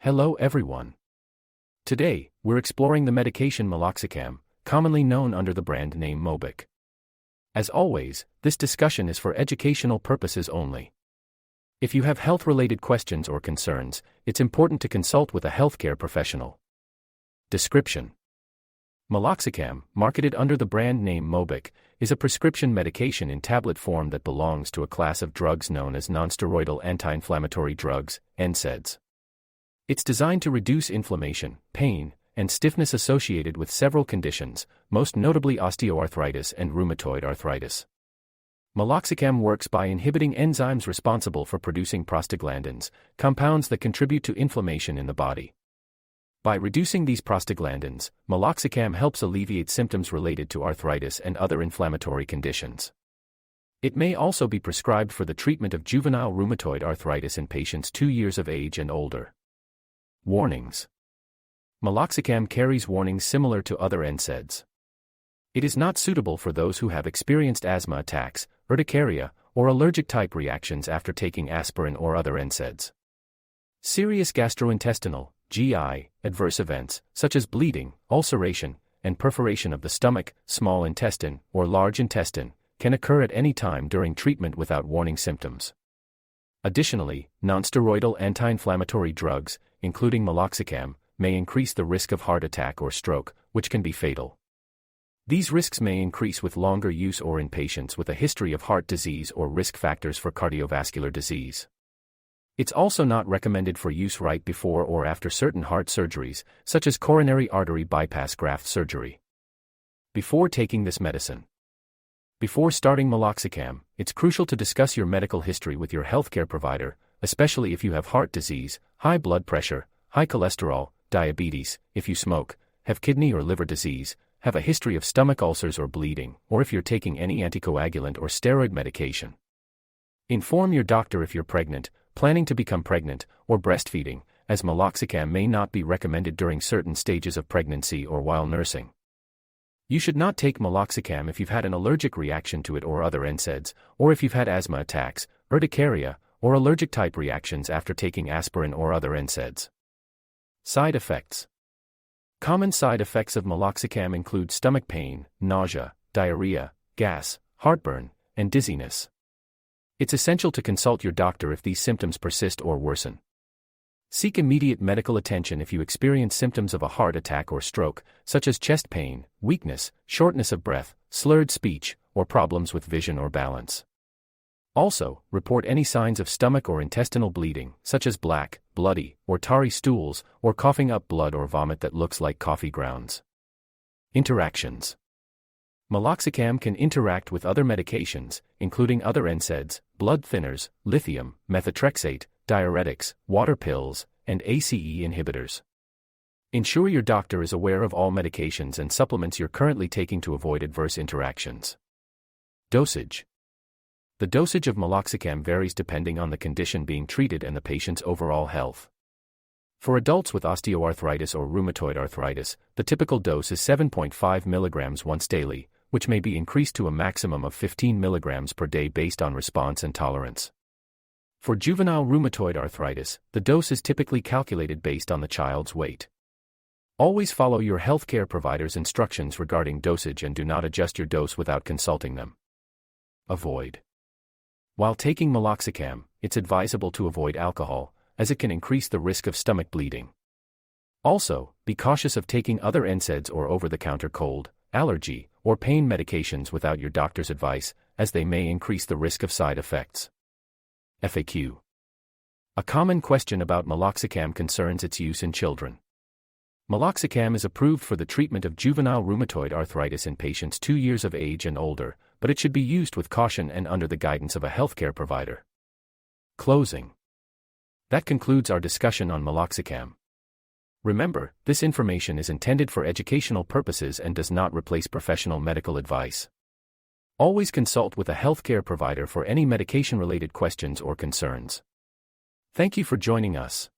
Hello everyone. Today, we're exploring the medication Meloxicam, commonly known under the brand name Mobic. As always, this discussion is for educational purposes only. If you have health-related questions or concerns, it's important to consult with a healthcare professional. Description: Meloxicam, marketed under the brand name Mobic, is a prescription medication in tablet form that belongs to a class of drugs known as nonsteroidal anti-inflammatory drugs, NSAIDs. It's designed to reduce inflammation, pain, and stiffness associated with several conditions, most notably osteoarthritis and rheumatoid arthritis. Meloxicam works by inhibiting enzymes responsible for producing prostaglandins, compounds that contribute to inflammation in the body. By reducing these prostaglandins, Meloxicam helps alleviate symptoms related to arthritis and other inflammatory conditions. It may also be prescribed for the treatment of juvenile rheumatoid arthritis in patients 2 years of age and older. Warnings: Meloxicam carries warnings similar to other NSAIDs. It is not suitable for those who have experienced asthma attacks, urticaria, or allergic-type reactions after taking aspirin or other NSAIDs. Serious gastrointestinal, GI, adverse events, such as bleeding, ulceration, and perforation of the stomach, small intestine, or large intestine, can occur at any time during treatment without warning symptoms. Additionally, nonsteroidal anti-inflammatory drugs, including Meloxicam, may increase the risk of heart attack or stroke, which can be fatal. These risks may increase with longer use or in patients with a history of heart disease or risk factors for cardiovascular disease. It's also not recommended for use right before or after certain heart surgeries, such as coronary artery bypass graft surgery. Before taking this medicine. Before starting Meloxicam, it's crucial to discuss your medical history with your healthcare provider, especially if you have heart disease, high blood pressure, high cholesterol, diabetes, if you smoke, have kidney or liver disease, have a history of stomach ulcers or bleeding, or if you're taking any anticoagulant or steroid medication. Inform your doctor if you're pregnant, planning to become pregnant, or breastfeeding, as Meloxicam may not be recommended during certain stages of pregnancy or while nursing. You should not take Meloxicam if you've had an allergic reaction to it or other NSAIDs, or if you've had asthma attacks, urticaria, or allergic-type reactions after taking aspirin or other NSAIDs. Side effects: Common side effects of Meloxicam include stomach pain, nausea, diarrhea, gas, heartburn, and dizziness. It's essential to consult your doctor if these symptoms persist or worsen. Seek immediate medical attention if you experience symptoms of a heart attack or stroke, such as chest pain, weakness, shortness of breath, slurred speech, or problems with vision or balance. Also, report any signs of stomach or intestinal bleeding, such as black, bloody, or tarry stools, or coughing up blood or vomit that looks like coffee grounds. Interactions: Meloxicam can interact with other medications, including other NSAIDs, blood thinners, lithium, methotrexate, diuretics, water pills, and ACE inhibitors. Ensure your doctor is aware of all medications and supplements you're currently taking to avoid adverse interactions. Dosage: The dosage of Meloxicam varies depending on the condition being treated and the patient's overall health. For adults with osteoarthritis or rheumatoid arthritis, the typical dose is 7.5 mg once daily, which may be increased to a maximum of 15 mg per day based on response and tolerance. For juvenile rheumatoid arthritis, the dose is typically calculated based on the child's weight. Always follow your healthcare provider's instructions regarding dosage and do not adjust your dose without consulting them. Avoid: While taking Meloxicam, it's advisable to avoid alcohol, as it can increase the risk of stomach bleeding. Also, be cautious of taking other NSAIDs or over-the-counter cold, allergy, or pain medications without your doctor's advice, as they may increase the risk of side effects. FAQ: A common question about Meloxicam concerns its use in children. Meloxicam is approved for the treatment of juvenile rheumatoid arthritis in patients 2 years of age and older, but it should be used with caution and under the guidance of a healthcare provider. Closing: That concludes our discussion on Meloxicam. Remember, this information is intended for educational purposes and does not replace professional medical advice. Always consult with a healthcare provider for any medication-related questions or concerns. Thank you for joining us.